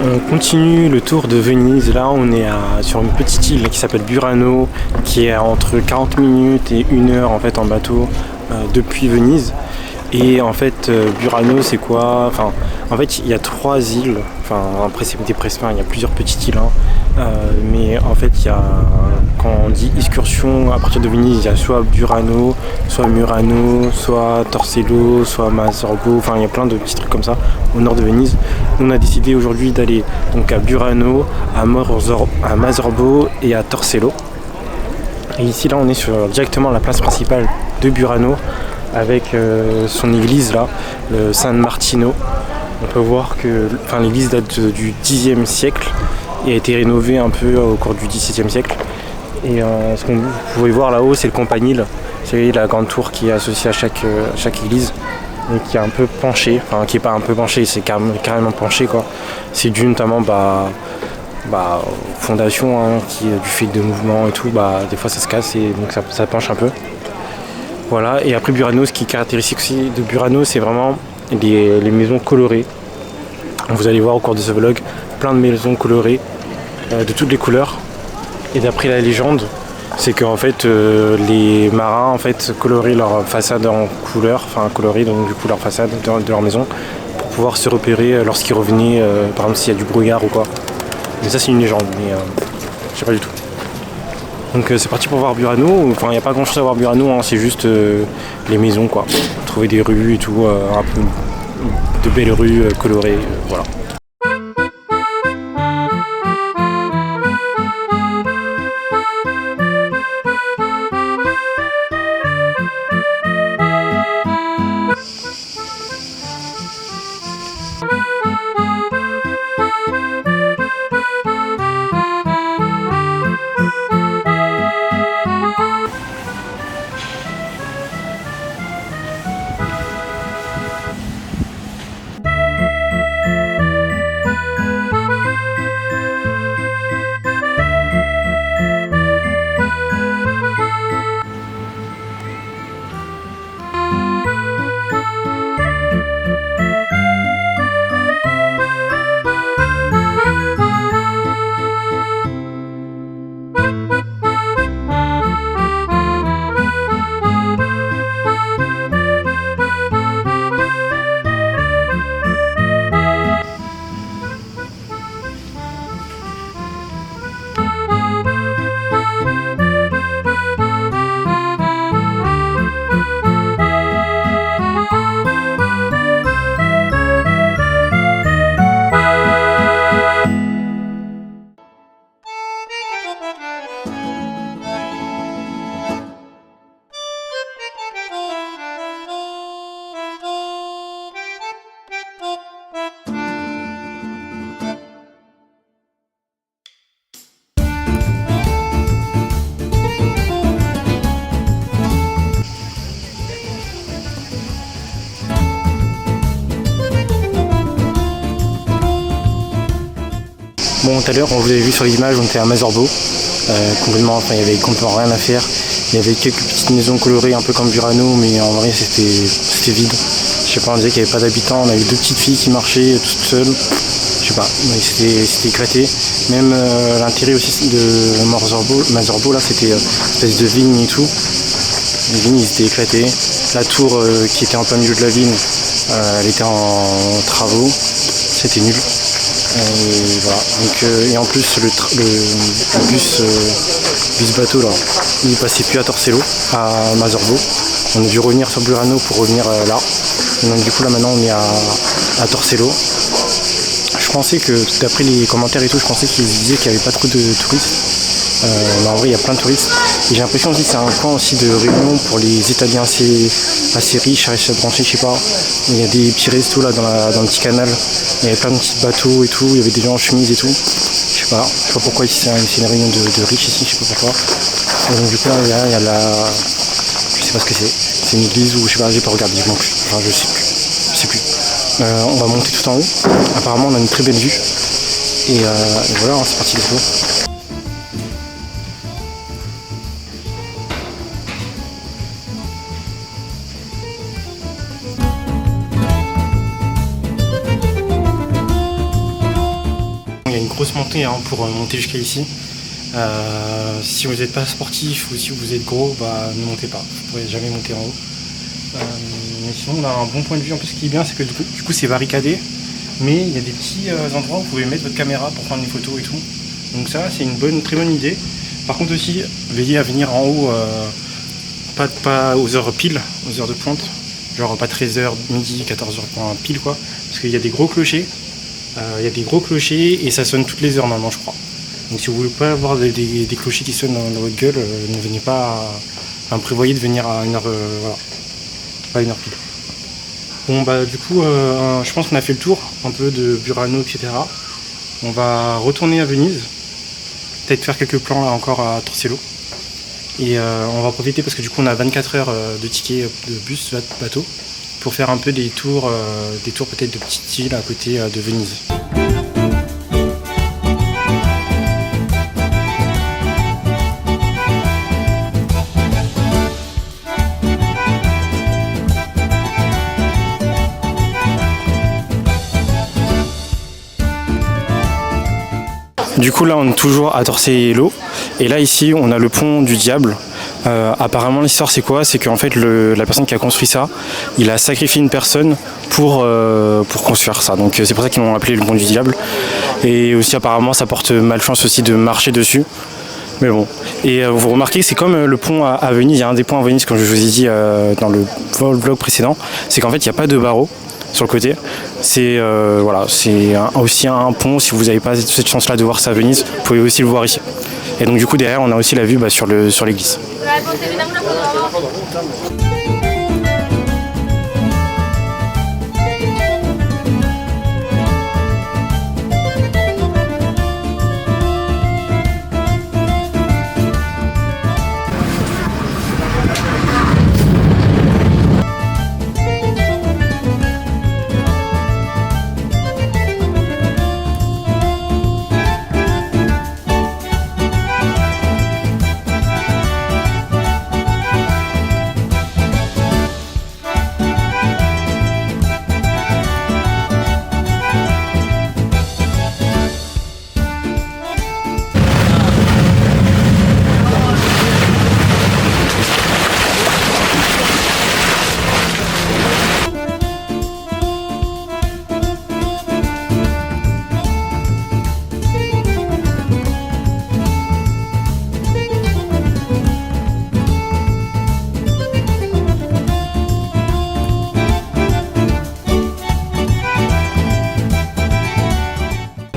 On continue le tour de Venise. Là, on est sur une petite île qui s'appelle Burano, qui est entre 40 minutes et 1 heure en fait en bateau depuis Venise. Et en fait, Burano, c'est quoi? Enfin, en fait, il y a 3 îles. Enfin, après, c'est des presses, il y a plusieurs petites îles. Mais en fait, quand on dit excursion à partir de Venise, il y a soit Burano, soit Murano, soit Torcello, soit Mazzorbo. Enfin, il y a plein de petits trucs comme ça au nord de Venise. Nous, on a décidé aujourd'hui d'aller donc à Burano, à Mazzorbo et à Torcello. Et ici, là, on est sur directement la place principale de Burano, avec son église là, le San Martino. On peut voir que l'église date du Xe siècle et a été rénovée un peu au cours du XVIIe siècle. Et ce que vous pouvez voir là-haut, c'est le campanile, c'est la grande tour qui est associée à chaque église et qui est un peu penchée, enfin qui est pas un peu penchée, c'est carrément penché quoi. C'est dû notamment fondation qui du fait de mouvements et tout, des fois ça se casse et donc ça penche un peu. Voilà, et après Burano, ce qui est caractéristique aussi de Burano, c'est vraiment les maisons colorées. Vous allez voir au cours de ce vlog plein de maisons colorées de toutes les couleurs. Et d'après la légende, c'est qu'en fait les marins en fait coloraient leur façade en couleur, coloraient donc du coup leur façade de leur maison pour pouvoir se repérer lorsqu'ils revenaient, par exemple s'il y a du brouillard ou quoi. Mais ça c'est une légende, mais je sais pas du tout. Donc c'est parti pour voir Burano. Enfin, il n'y a pas grand chose à voir Burano, c'est juste les maisons quoi. Trouver des rues et tout, un peu de belles rues colorées, voilà. Bon, tout à l'heure, on vous avait vu sur les images, on était à Mazzorbo, il y avait complètement rien à faire. Il y avait quelques petites maisons colorées, un peu comme Burano, mais en vrai, c'était vide. Je sais pas, on disait qu'il n'y avait pas d'habitants. On a eu 2 petites filles qui marchaient toutes seules. Je sais pas, mais c'était éclaté. Même l'intérieur aussi de Mazzorbo, là, c'était une espèce de vigne et tout. Les vignes, ils étaient éclatés. La tour qui était en plein milieu de la vigne, elle était en travaux. C'était nul. Et voilà. Donc, et en plus le bus bateau là, il passait plus à Torcello, à Mazzorbo. On a dû revenir sur Burano pour revenir là. Et donc du coup là maintenant on est à Torcello. Je pensais que d'après les commentaires et tout, je pensais qu'ils disaient qu'il n'y avait pas trop de touristes. Mais en vrai il y a plein de touristes. Et j'ai l'impression aussi que c'est un coin aussi de réunion pour les Italiens assez riches, assez branchés, je sais pas. Il y a des petits restos là dans le petit canal. Il y avait plein de petits bateaux et tout, il y avait des gens en chemise et tout. Je sais pas pourquoi ici c'est une réunion de riches ici, je sais pas pourquoi. Et donc du coup là il y a je sais pas ce que c'est. C'est une église ou je sais pas, j'ai pas regardé non plus. Enfin je sais plus. On va monter tout en haut. Apparemment on a une très belle vue. Et voilà, c'est parti les gros. grosse montée hein, pour monter jusqu'à ici. Si vous n'êtes pas sportif ou si vous êtes gros, ne montez pas, vous ne pourrez jamais monter en haut. Mais sinon on a un bon point de vue. En plus, ce qui est bien, c'est que du coup c'est barricadé, mais il y a des petits endroits où vous pouvez mettre votre caméra pour prendre des photos et tout. Donc ça, c'est une très bonne idée. Par contre aussi, veillez à venir en haut, pas aux heures pile, aux heures de pointe, genre pas 13h, midi, 14h pile quoi, parce qu'il y a des gros clochers, et ça sonne toutes les heures normalement je crois. Donc si vous voulez pas avoir des clochers qui sonnent dans votre gueule, ne venez pas, prévoyez de venir à une heure, pas à une heure pile. Bon du coup, je pense qu'on a fait le tour un peu de Burano, etc. On va retourner à Venise, peut-être faire quelques plans là encore à Torcello. Et on va profiter parce que du coup on a 24 heures de tickets de bus, bateau, pour faire un peu des tours peut-être de petites îles à côté de Venise. Du coup là on est toujours à Torcello et là ici on a le pont du diable. Apparemment l'histoire c'est quoi? C'est qu'en fait la personne qui a construit ça, il a sacrifié une personne pour construire ça. Donc c'est pour ça qu'ils l'ont appelé le pont du diable. Et aussi apparemment ça porte malchance aussi de marcher dessus. Mais bon. Et vous remarquez c'est comme le pont à Venise, il y a un des ponts à Venise comme je vous ai dit dans le vlog précédent, c'est qu'en fait il n'y a pas de barreaux sur le côté. C'est aussi un pont. Si vous n'avez pas cette chance là de voir ça à Venise, vous pouvez aussi le voir ici. Et donc du coup derrière on a aussi la vue sur l'église.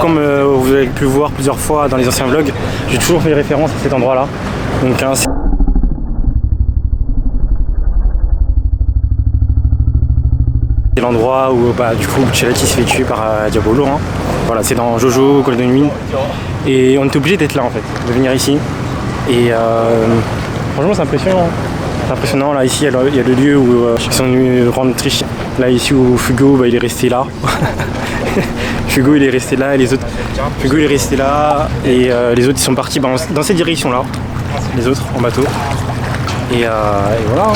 Comme vous avez pu le voir plusieurs fois dans les anciens vlogs, j'ai toujours fait référence à cet endroit là. Donc c'est l'endroit où du coup Buccellati s'est fait tuer par Diabolo. Hein. Voilà, c'est dans Jojo Golden Wind. Et on était obligé d'être là en fait, de venir ici. Et franchement c'est impressionnant. C'est impressionnant, là ici il y a le lieu où ils sont venus rendre Autriche. Là ici où Fugo il est resté là. Fugo il est resté là et les autres. Fugo il est resté là et les autres ils sont partis dans cette direction là. Les autres en bateau. Et voilà. Hein.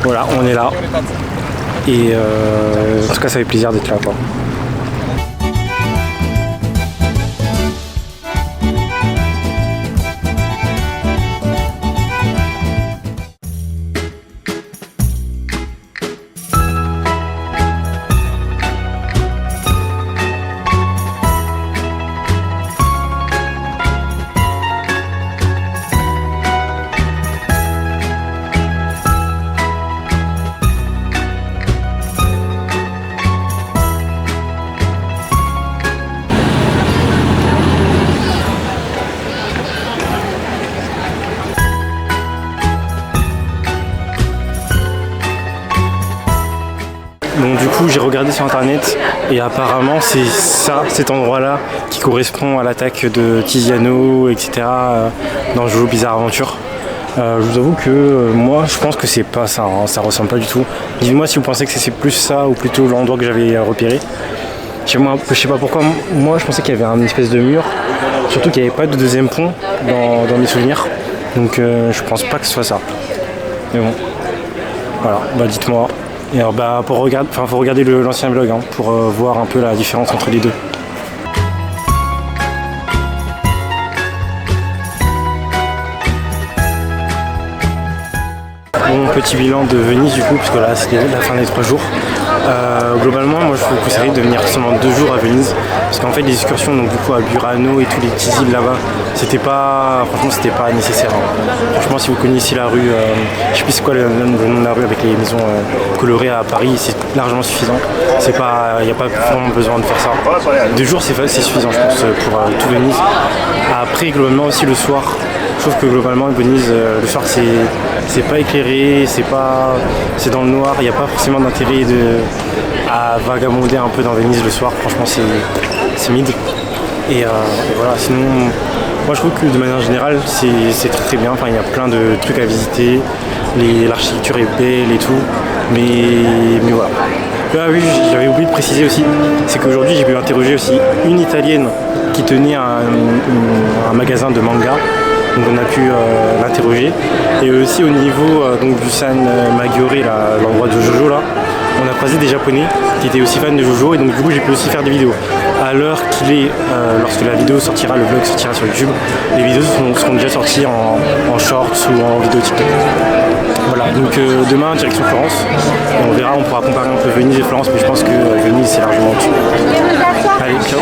Voilà, on est là. Et en tout cas ça fait plaisir d'être là quoi. Donc du coup j'ai regardé sur internet et apparemment c'est ça, cet endroit là qui correspond à l'attaque de Tiziano, etc. Dans Jojo Bizarre Adventure. Je vous avoue que moi je pense que c'est pas ça, hein, ça ressemble pas du tout. Dites-moi si vous pensez que c'est plus ça ou plutôt l'endroit que j'avais repéré. Je sais pas pourquoi, moi je pensais qu'il y avait une espèce de mur, surtout qu'il n'y avait pas de deuxième pont dans mes souvenirs. Donc je pense pas que ce soit ça. Mais bon, voilà, dites-moi. Et alors faut regarder l'ancien vlog hein, pour voir un peu la différence entre les deux. petit bilan de Venise du coup, parce que là c'est la fin des 3 jours. Globalement, moi je vous conseillerais de venir seulement 2 jours à Venise, parce qu'en fait les excursions donc du coup à Burano et tous les petits îles là-bas, franchement c'était pas nécessaire. Franchement, si vous connaissez la rue, je sais plus c'est quoi le nom de la rue avec les maisons colorées à Paris, c'est largement suffisant. Il n'y a pas vraiment besoin de faire ça. 2 jours c'est suffisant je pense pour tout Venise. Après globalement aussi le soir, je trouve que globalement Venise le soir c'est pas éclairé, c'est dans le noir, il n'y a pas forcément d'intérêt à vagabonder un peu dans Venise le soir, franchement c'est mid. Et voilà, sinon moi je trouve que de manière générale c'est très très bien, enfin il y a plein de trucs à visiter, l'architecture est belle et tout, mais voilà. Ah oui, j'avais oublié de préciser aussi, c'est qu'aujourd'hui j'ai pu interroger aussi une Italienne qui tenait un magasin de manga, donc on a pu l'interroger. Et aussi au niveau donc du San Maggiore, l'endroit de Jojo là, on a croisé des Japonais qui étaient aussi fans de Jojo, et donc du coup j'ai pu aussi faire des vidéos. À l'heure qu'il est, lorsque la vidéo sortira, le vlog sortira sur YouTube, les vidéos seront déjà sorties en shorts ou en vidéo TikTok. Voilà, donc demain direction Florence, et on verra, on pourra comparer un peu Venise et Florence, mais je pense que Venise c'est largement au-dessus. Allez, ciao.